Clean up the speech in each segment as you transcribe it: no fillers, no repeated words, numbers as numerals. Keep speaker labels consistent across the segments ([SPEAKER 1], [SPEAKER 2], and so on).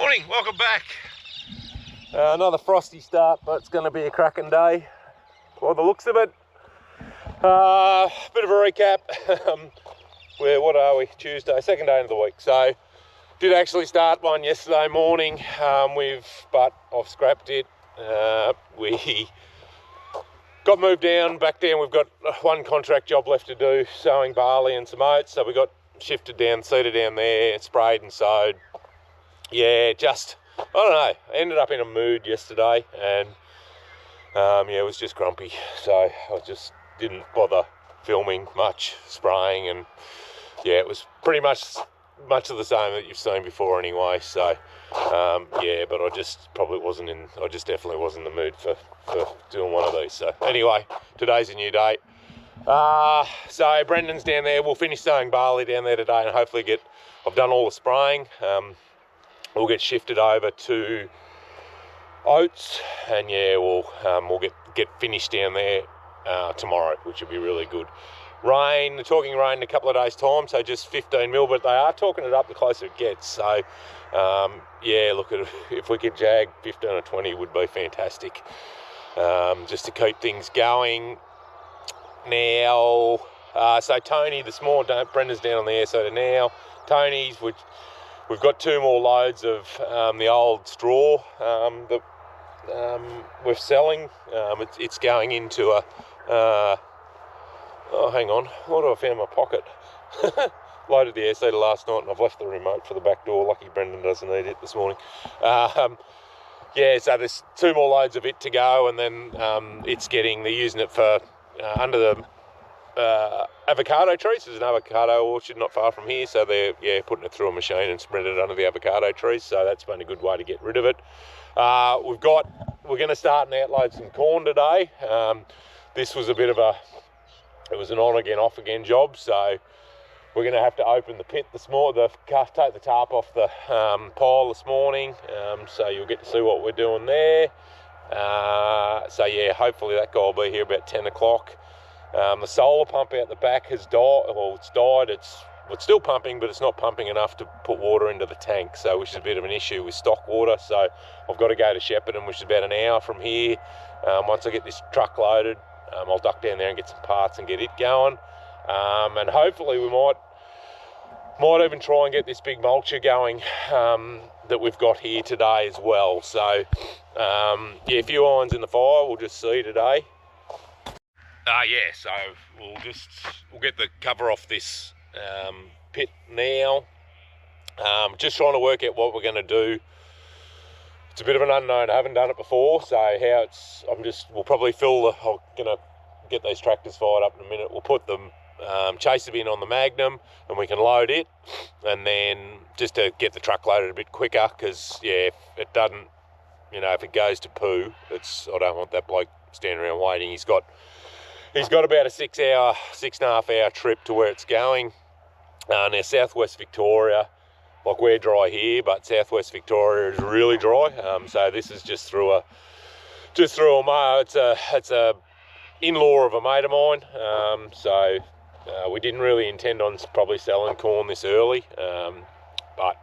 [SPEAKER 1] Morning, welcome back. Another frosty start, but it's going to be a cracking day by the looks of it. Bit of a recap. What are we? Tuesday, second day of the week. So did actually start one yesterday morning. But I've scrapped it. We got moved back down. We've got one contract job left to do, sowing barley and some oats. So we got shifted down, seeded down there, sprayed and sowed. Yeah, just, I don't know, I ended up in a mood yesterday and it was just grumpy. So I just didn't bother filming much, spraying, and yeah, it was pretty much of the same that you've seen before anyway. So but I just definitely wasn't in the mood for doing one of these. So anyway, today's a new day. So Brendan's down there. We'll finish sowing barley down there today and hopefully I've done all the spraying. We'll get shifted over to oats, and yeah, we'll get finished down there tomorrow, which will be really good. Rain, they're talking rain in a couple of days' time, so just 15 mil, but they are talking it up the closer it gets. So look at it. If we could jag 15 or 20 would be fantastic, just to keep things going. Now, so Tony this morning, Brendan's down on there, so now Tony's, which we've got 2 more loads of the old straw that we're selling. It's going into a, hang on, what have I found in my pocket? Loaded the air seeder last night and I've left the remote for the back door. Lucky Brendan doesn't need it this morning. So there's 2 more loads of it to go, and then they're using it for under the avocado trees. There's an avocado orchard not far from here, so they're putting it through a machine and spreading it under the avocado trees. So that's been a good way to get rid of it. We're going to start and outload some corn today. This was it was an on again off again job, so we're going to have to open the pit this morning, take the tarp off the pile this morning. So you'll get to see what we're doing there. Hopefully that guy will be here about 10 o'clock. The solar pump out the back has died. Well, it's died. It's still pumping, but it's not pumping enough to put water into the tank, so which is a bit of an issue with stock water. So I've got to go to Shepparton, which is about an hour from here. Once I get this truck loaded, I'll duck down there and get some parts and get it going. And hopefully we might even try and get this big mulcher going that we've got here today as well. So a few irons in the fire. We'll just see today. So we'll get the cover off this pit now. Just trying to work out what we're going to do. It's a bit of an unknown. I haven't done it before, so we'll probably I'm going to get these tractors fired up in a minute. We'll put them chaser bin on the Magnum and we can load it, and then just to get the truck loaded a bit quicker, because if it doesn't, if it goes to poo, I don't want that bloke standing around waiting. He's got about a 6.5 hour trip to where it's going. Now southwest Victoria, like we're dry here, but southwest Victoria is really dry. So this is just through a mow. It's a in-law of a mate of mine. We didn't really intend on probably selling corn this early, but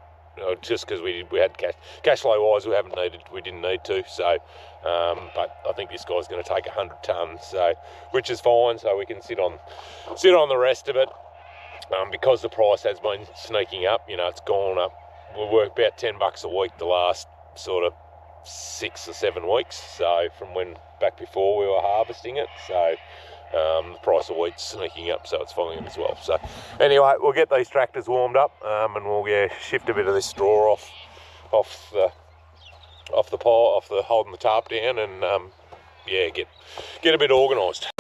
[SPEAKER 1] just because we had cash flow wise, we didn't need to. So, but I think this guy's going to take 100 tonnes, so which is fine. So we can sit on the rest of it, because the price has been sneaking up. It's gone up. We work about $10 a week the last sort of 6 or 7 weeks. So from back before we were harvesting it. So the price of wheat's sneaking up, so it's following as well. So anyway, we'll get these tractors warmed up, and we'll shift a bit of this straw off the pile, holding the tarp down, and get a bit organised.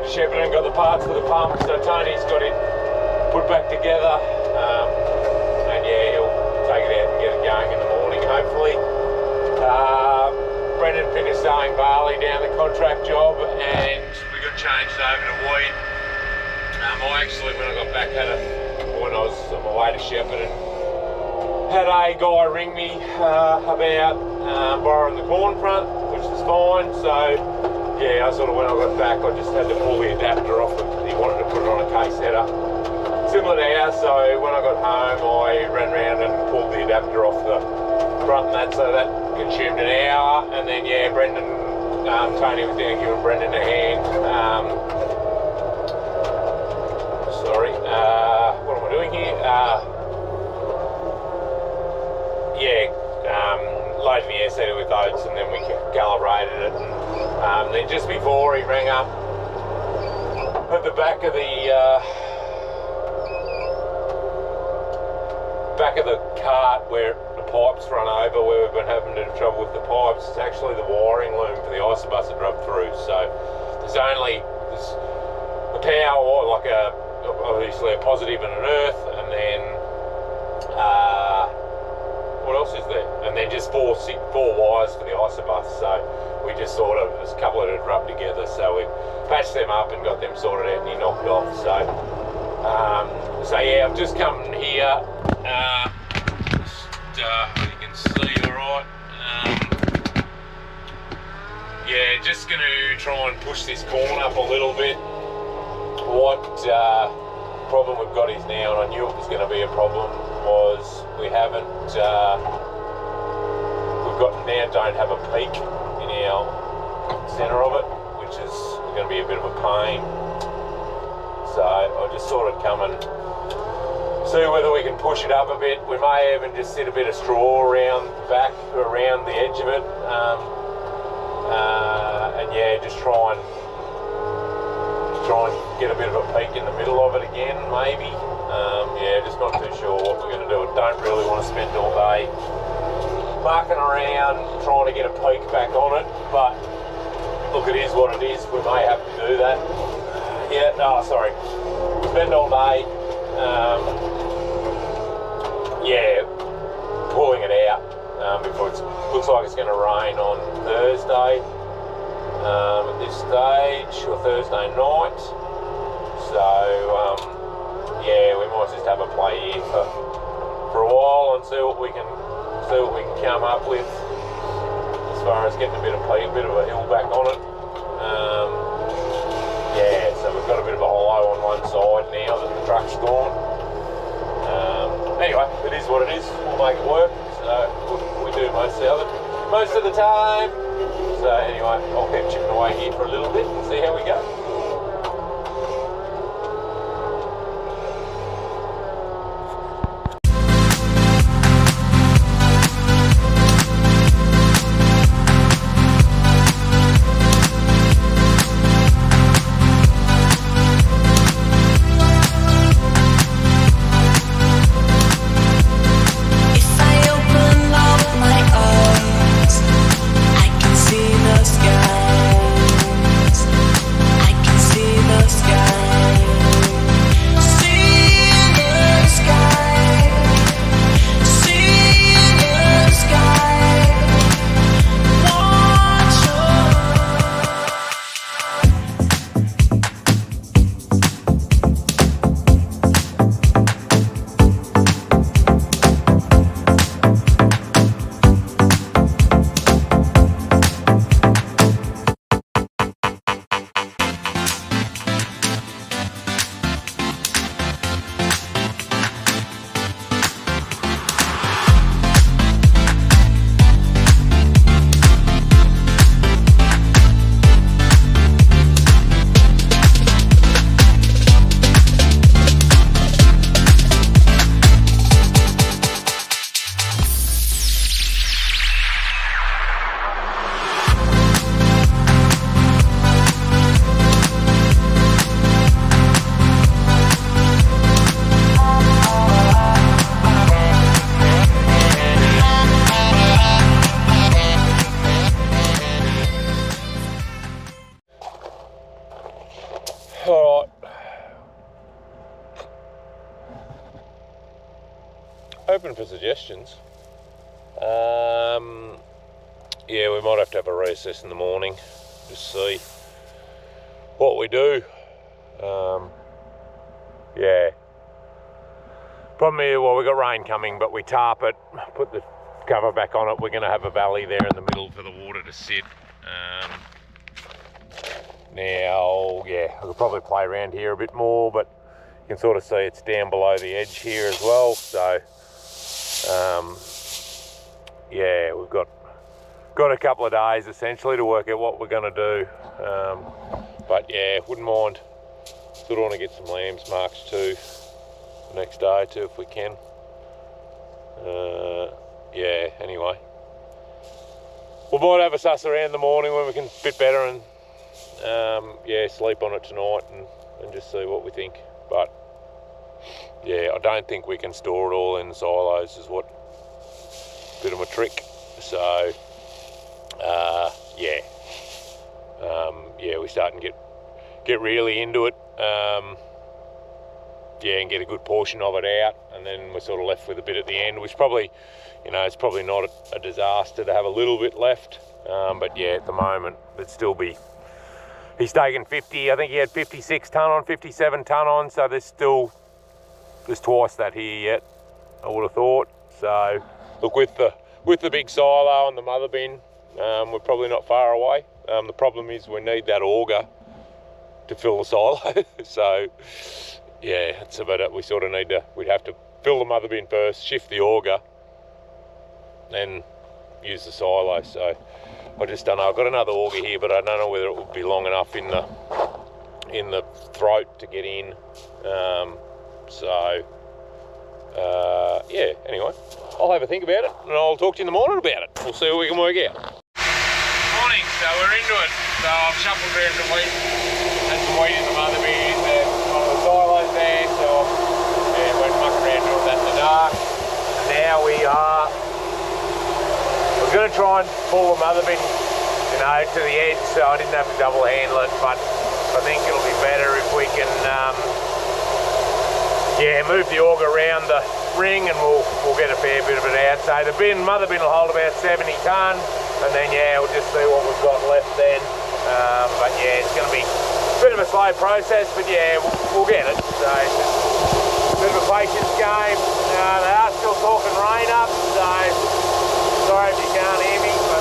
[SPEAKER 1] to Shepparton, got the parts for the pump, so Tony's got it put back together, and yeah, he'll take it out and get it going in the morning, hopefully. Brendan finished sowing barley down the contract job, and we got changed over to wheat. I actually, when I got back, when I was on my way to Shepparton, had a guy ring me about borrowing the corn front, which was fine. So yeah, when I got back, I just had to pull the adapter off it. He wanted to put it on a case header, similar to ours. So when I got home, I ran around and pulled the adapter off the front and that, so that consumed an hour. And then yeah, Brendan, Tony was down giving Brendan a hand. What am I doing here? Loading the air setter with oats, and then we calibrated it. And then just before he rang up, at the back of the cart where the pipes run over, where we've been having trouble with the pipes, it's actually the wiring loom for the Isobus that drove through. So there's a power, like obviously a positive and an earth, and then what else is there? And then just four wires for the Isobus. So we just there's a couple that had rubbed together, so we patched them up and got them sorted out, and he knocked off. So yeah, I've just come here. You can see all right. Yeah, just going to try and push this corn up a little bit. What problem we've got is now, and I knew it was going to be a problem, was we don't have a peak in our centre of it, which is going to be a bit of a pain. So I just sort of come and see whether we can push it up a bit. We may even just sit a bit of straw around the back, around the edge of it, and yeah, just try and get a bit of a peak in the middle of it again, maybe. Yeah, just not too sure what we're going to do. I don't really want to spend all day mucking around trying to get a peak back on it, but look, it is what it is. We may have to do that. Spend all day, pulling it out before it looks like it's going to rain on Thursday at this stage, or Thursday night. So we might just have a play here for a while and see what we can come up with as far as getting a bit of a hill back on it. So we've got a bit of a hollow on one side now that the truck's gone. Anyway, it is what it is. We'll make it work. So we do most of the time. So anyway, I'll keep chipping away here for a little bit and see how we go.
[SPEAKER 2] I
[SPEAKER 1] All right. Open for suggestions. Yeah, we might have to have a recess in the morning, just see what we do. Yeah. Problem here, well, we've got rain coming, but we tarp it, put the cover back on it. We're going to have a valley there in the middle for the water to sit. Now, yeah, I could probably play around here a bit more, but you can sort of see it's down below the edge here as well. So, yeah, we've got a couple of days essentially to work out what we're going to do. But yeah, wouldn't mind. Still want to get some lambs marked too the next day or two if we can. Yeah, anyway. We might have a suss around in the morning when we can fit better and yeah, sleep on it tonight and just see what we think. But yeah, I don't think we can store it all in the silos is what bit of a trick. So yeah. Yeah, we're starting to get really into it. Yeah, and get a good portion of it out, and then we're sort of left with a bit at the end, which probably, you know, it's probably not a disaster to have a little bit left. But yeah, at the moment, it'd still be. He's taken 50. I think he had 56 tonne on, 57 tonne on. So there's twice that here yet, I would have thought. So look, with the big silo and the mother bin, we're probably not far away. The problem is we need that auger to fill the silo. So yeah, it's about it. We sort of we'd have to fill the mother bin first, shift the auger, then use the silo. So I just don't know. I've got another auger here, but I don't know whether it would be long enough in the throat to get in. So yeah, anyway, I'll have a think about it and I'll talk to you in the morning about it. We'll see what we can work out. Morning, so we're into it. So I've shuffled around some wheat and some wheat in the mother bin. There's one of the silos there, so yeah, we're mucking around doing that in the dark. And now we're going to try and pull the mother bin, you know, to the edge, so I didn't have to double handle it, but I think it'll be better if we can yeah, move the auger around the ring and we'll get a fair bit of it out. So the mother bin will hold about 70 tonne, and then yeah, we'll just see what we've got left then. But yeah, it's going to be a bit of a slow process, but yeah, we'll get it. So it's just a bit of a patience game. They are still talking rain up, so sorry if you can't hear me, but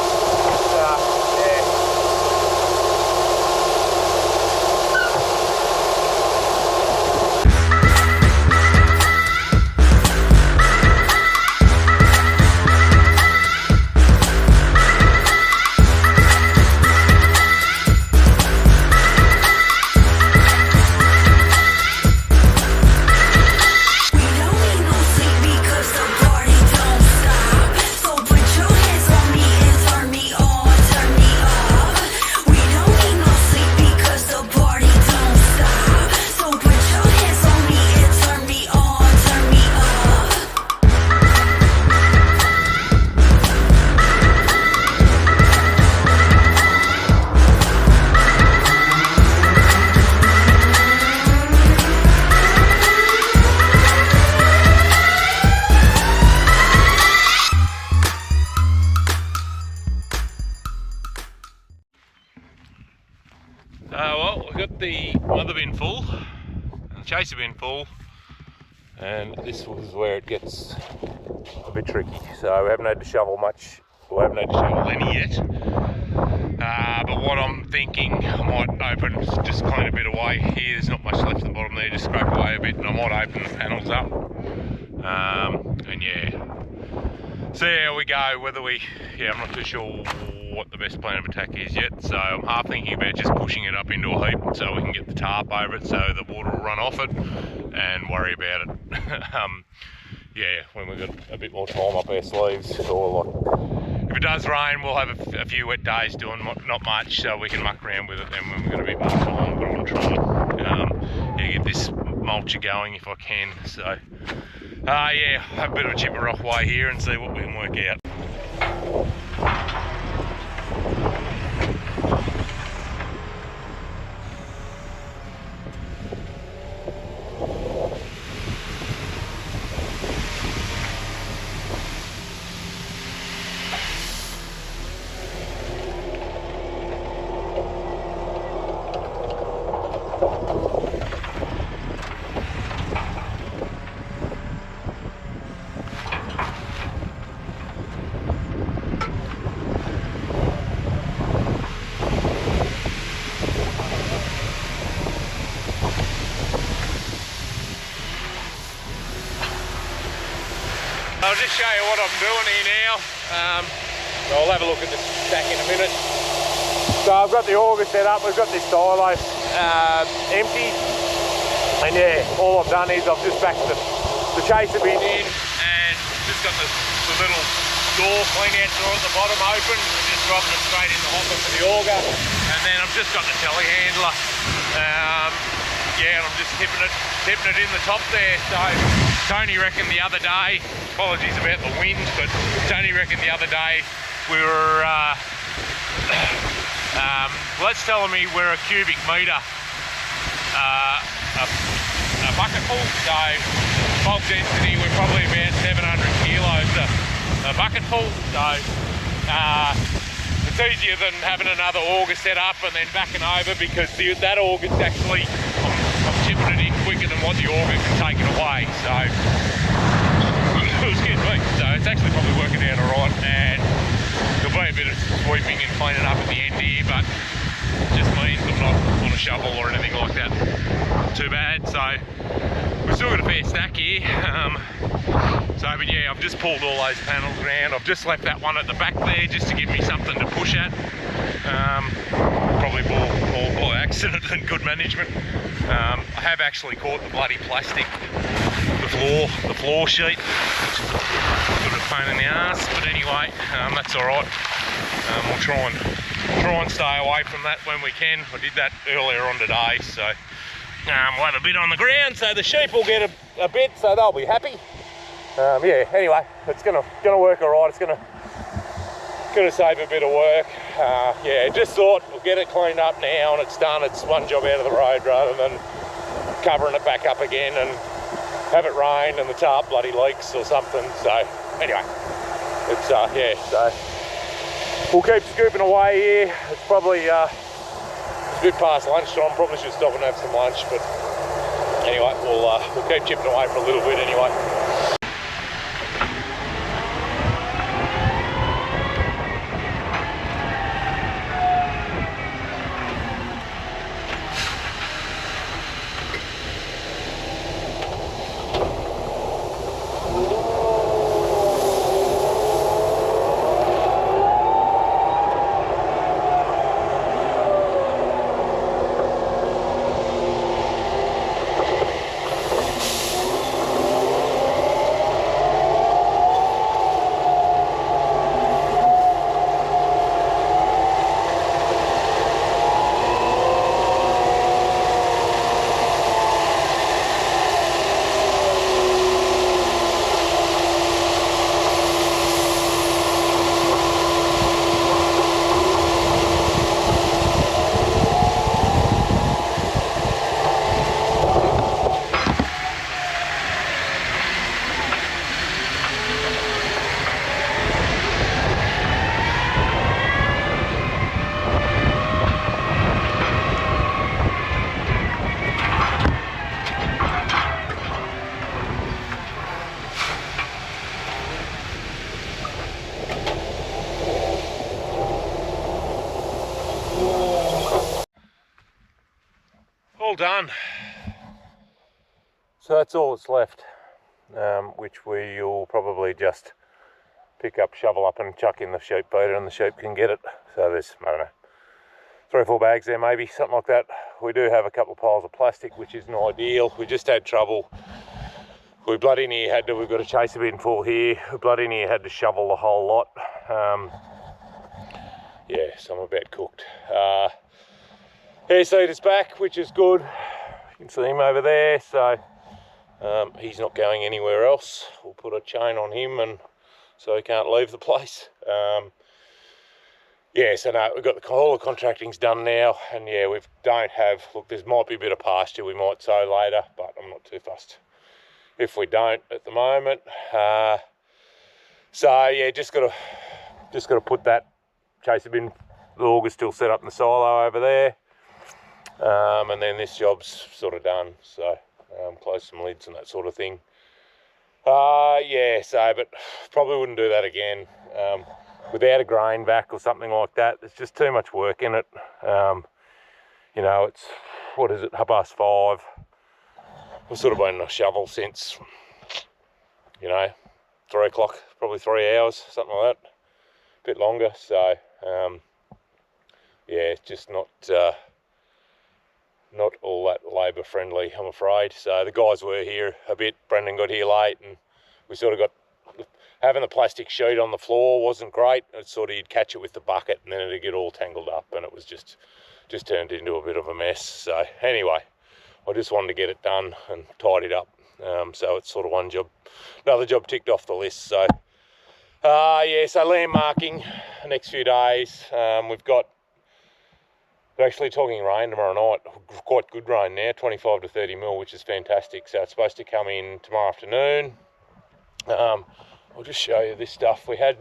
[SPEAKER 1] yeah. Well, we've got the mother bin full and the chaser bin full, and this was where it gets a bit tricky. So we haven't had to shovel much, we haven't had to shovel any yet. But what I'm thinking, I might open, just clean a bit away here. There's not much left at the bottom there, just scrape away a bit, and I might open the panels up. And yeah, see how we go. Whether I'm not too sure what the best plan of attack is yet, so I'm half thinking about just pushing it up into a heap so we can get the tarp over it so the water will run off it and worry about it. Yeah, when we've got a bit more time up our sleeves, or like if it does rain, we'll have a few wet days doing not much, so we can muck around with it then when we've got a bit more time. But I want to try and get this mulcher going if I can. So yeah, have a bit of a chipper off way here and see what we can work out. I'll just show you what I'm doing here now. So I'll have a look at this stack in a minute. So I've got the auger set up, we've got this silo empty, and yeah, all I've done is I've just backed the chaser bin in and just got the little door clean out door at the bottom open and just dropping it straight in the hopper for the auger, and then I've just got the telehandler. Yeah, and I'm just tipping it in the top there. So Tony reckoned the other day, apologies about the wind, but Tony reckoned the other day we were, let's tell me we're a cubic metre, a bucket full. So bulk density, we're probably about 700 kilos a bucket full. So it's easier than having another auger set up and then backing over, because that auger's actually, I'm tipping it in quicker than what the auger can take it away. So excuse me. So it's actually probably working out alright, and there'll be a bit of sweeping and cleaning up at the end here, but it just means I'm not on a shovel or anything like that. Too bad. So we've still got a fair stack here. But yeah, I've just pulled all those panels around. I've just left that one at the back there just to give me something to push at. Probably more by accident than good management. I have actually caught the bloody plastic, the floor sheet, which is a bit of a pain in the ass, but anyway, that's all right. We'll try and stay away from that when we can. I did that earlier on today, so we'll have a bit on the ground, so the sheep will get a bit, so they'll be happy. Yeah, anyway, it's gonna work all right. It's gonna save a bit of work. Yeah, just thought we'll get it cleaned up now and it's done. It's one job out of the road rather than covering it back up again and have it rain and the tarp bloody leaks or something. So anyway, it's yeah, so we'll keep scooping away here. It's probably a bit past lunchtime. Probably should stop and have some lunch, but anyway, we'll keep chipping away for a little bit anyway. All done. So that's all that's left, which we'll probably just pick up, shovel up and chuck in the sheep feeder and the sheep can get it. So there's, I don't know, 3 or 4 bags there maybe, something like that. We do have a couple of piles of plastic, which isn't ideal. We just had trouble. We bloody near had to, we've got a chaser bin full here. We bloody near had to shovel the whole lot. Yeah, so I'm about cooked. Air seeder's back, which is good. You can see him over there, so he's not going anywhere else. We'll put a chain on him and so he can't leave the place. Yeah, so no, we've got all the contracting's done now, and yeah, we don't have, look, there might be a bit of pasture we might sow later, but I'm not too fussed if we don't at the moment. So yeah, just got to put that chaser bin, the auger's still set up in the silo over there. And then this job's sort of done, so close some lids and that sort of thing. Yeah, so, but probably wouldn't do that again without a grain vac or something like that. There's just too much work in it. You know, it's, what is it, 5:30. I've sort of been on a shovel since, you know, 3 o'clock, probably 3 hours, something like that, a bit longer. So yeah, just not all that labour friendly, I'm afraid. So the guys were here a bit. Brendan got here late, and we sort of got, having the plastic sheet on the floor wasn't great. It's sort of, you'd catch it with the bucket and then it'd get all tangled up, and it was just turned into a bit of a mess. So anyway, I just wanted to get it done and tidied up. So it's sort of another job ticked off the list. So yeah, so land marking the next few days. We're actually talking rain tomorrow night, quite good rain now, 25 to 30 mil, which is fantastic. So it's supposed to come in tomorrow afternoon. I'll just show you this stuff. We had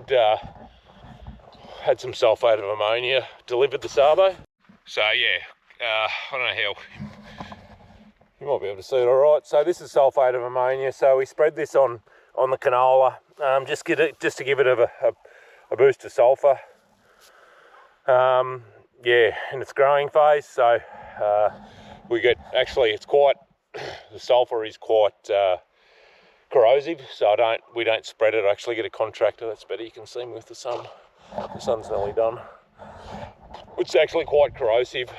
[SPEAKER 1] some sulphate of ammonia delivered this Arvo. So yeah, I don't know how, you might be able to see it all right. So this is sulphate of ammonia. So we spread this on the canola, just to give it a boost of sulphur. Yeah, in its growing phase. So we get, actually it's quite, the sulphur is quite corrosive, so we don't spread it. I actually get a contractor, that's better, you can see me with the sun. The sun's nearly done. It's actually quite corrosive.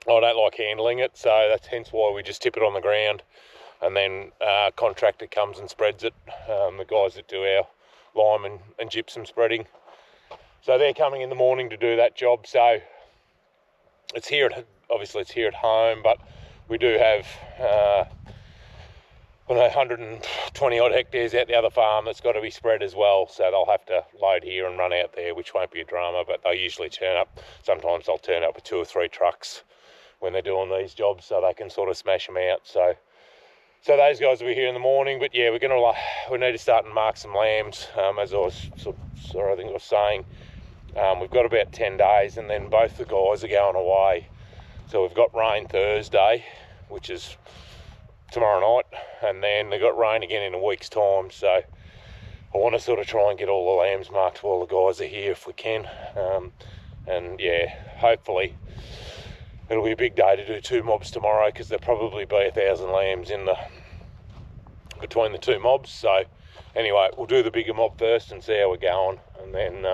[SPEAKER 1] I don't like handling it, so that's hence why we just tip it on the ground, and then contractor comes and spreads it. The guys that do our lime and gypsum spreading. So they're coming in the morning to do that job. So it's here obviously it's here at home, but we do have 120 odd hectares out the other farm that's got to be spread as well. So they'll have to load here and run out there, which won't be a drama, but they'll usually turn up. Sometimes they'll turn up with 2 or 3 trucks when they're doing these jobs, so they can sort of smash them out. So those guys will be here in the morning. But yeah, we need to start and mark some lambs, as I was I think I was saying. We've got about 10 days, and then both the guys are going away. So we've got rain Thursday, which is tomorrow night, and then they've got rain again in a week's time. So I want to sort of try and get all the lambs marked while the guys are here if we can. And yeah, hopefully it'll be a big day to do 2 mobs tomorrow, because there'll probably be 1,000 lambs between the 2 mobs. So anyway, we'll do the bigger mob first and see how we're going, and then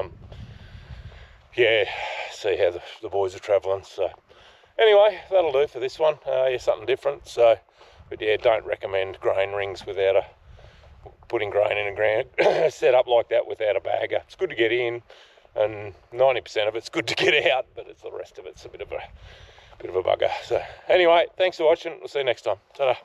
[SPEAKER 1] yeah, see how the boys are travelling. So anyway, that'll do for this one. Yeah, something different. So, but yeah, don't recommend grain rings without putting grain in a ground set up like that without a bagger. It's good to get in, and 90% of it's good to get out, but it's the rest of it's a bit of a bugger. So anyway, thanks for watching. We'll see you next time. Ta-da.